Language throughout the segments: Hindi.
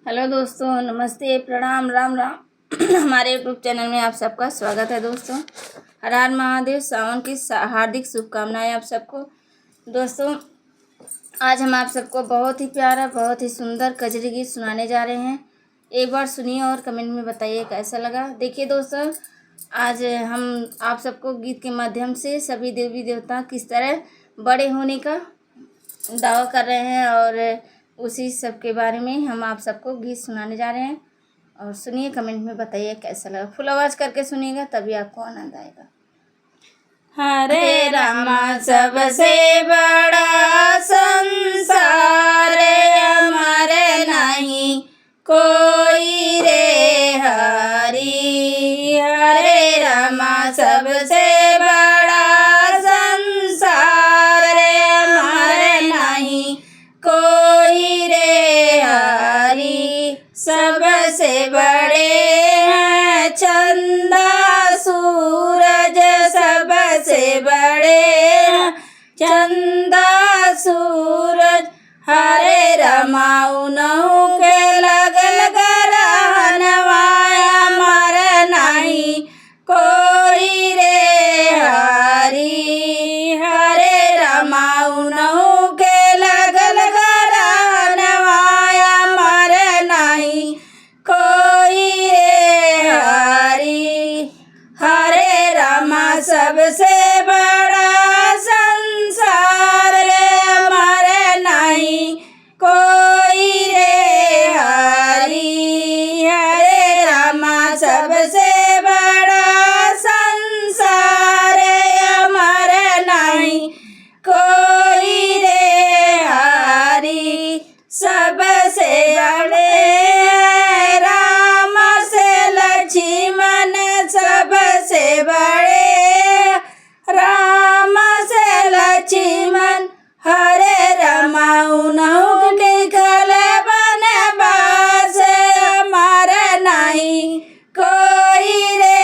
हेलो दोस्तों, नमस्ते, प्रणाम, राम राम। हमारे यूट्यूब चैनल में आप सबका स्वागत है दोस्तों। हर हर महादेव। सावन की हार्दिक शुभकामनाएं आप सबको। दोस्तों, आज हम आप सबको बहुत ही प्यारा, बहुत ही सुंदर कजरी गीत सुनाने जा रहे हैं। एक बार सुनिए और कमेंट में बताइए कैसा लगा। देखिए दोस्तों, आज हम आप सबको गीत के माध्यम से सभी देवी देवता किस तरह बड़े होने का दावा कर रहे हैं और उसी सब के बारे में हम आप सबको गीत सुनाने जा रहे हैं। और सुनिए, कमेंट में बताइए कैसा लगा। फुल आवाज़ करके सुनिएगा तभी आपको आनंद आएगा। हरे रामा सबसे बड़ा संसार हमारे नहीं कोई रे हरि। हरे रामा सबसे बड़ा संसार हमारे नहीं कोई रे हरि। सबसे बड़े हैं चंदा सूरज, सबसे बड़े हैं चंदा सूरज। हरे रमाऊ नहु के लगल गरहनवाया मर नहीं कोई रे हरि। हरे रमाऊ नहु के लगल गरहनवाया मर नहीं कोई रे हरि। हरे रामा सबसे बड़ा संसार हमारे नहीं कोई रे हरि। हरे रामा सबसे बड़ा संसार हमारे नहीं कोई रे हरि। सबसे बड़े राम से लक्ष्मण, सबसे बड़े राम से लक्ष्मण। हरे रमाऊ नहु निकल बनवास हमारे नहीं कोई रे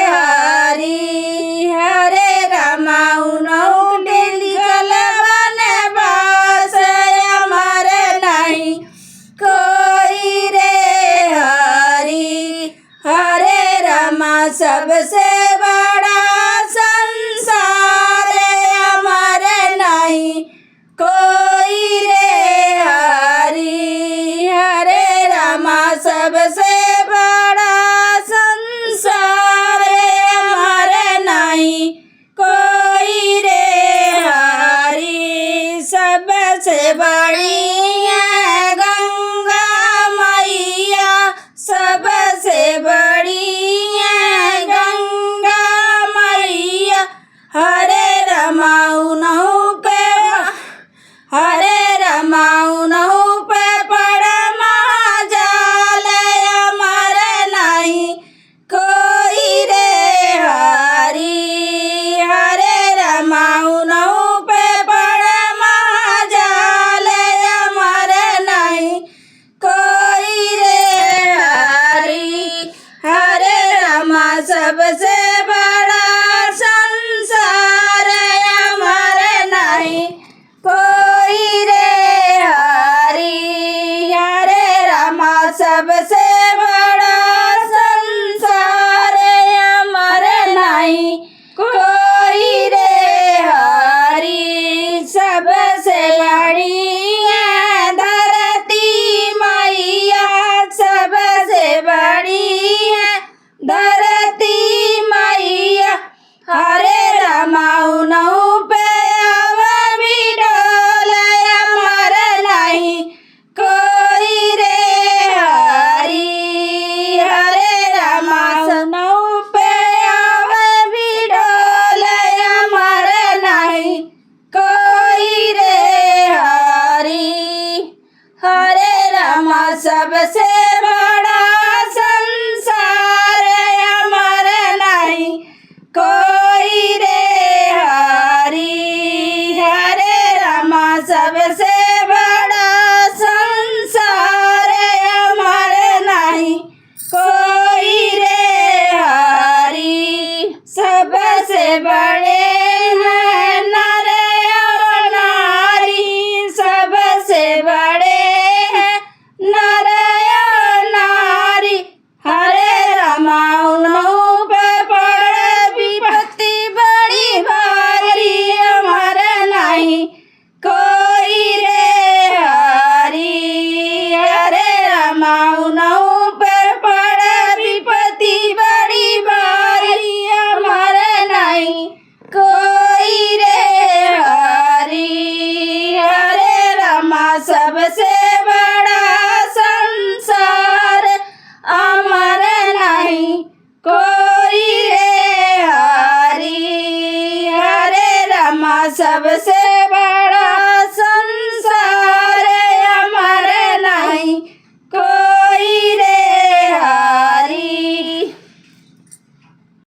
हरि। हरे रमाऊ नहु निकल बनवास हमारे नहीं कोई रे हरि। हरे रामा सबसे बड़ा संसार हमारे नहीं कोई रे हरि। हरे रामा सबसे बड़ा संसार हमारे नहीं कोई रे हरि। सबसे बड़ी है गंगा मैया, सबसे बड़ी है गंगा मैया। हरे रमाऊ नहु पे, हरे रमाऊ नहु पे पड़ा महाजाल हमारे नहीं कोई रे हरि। हरे रमाऊ नहु पे पड़ा महाजाल हमारे नहीं कोई रे हरि। हरे रामा सबसे बड़ा संसार हमारे नहीं कोई रे हरि। हरे रामा सबसे बड़ा संसार हमारे नहीं कोई रे हरि। सबसे बड़ी है धरती मैया, सबसे बड़ी है धरती मैया। हरे रमाऊ नहु पे अब भी डोल हमारे नहीं कोई रे हरि। आवशे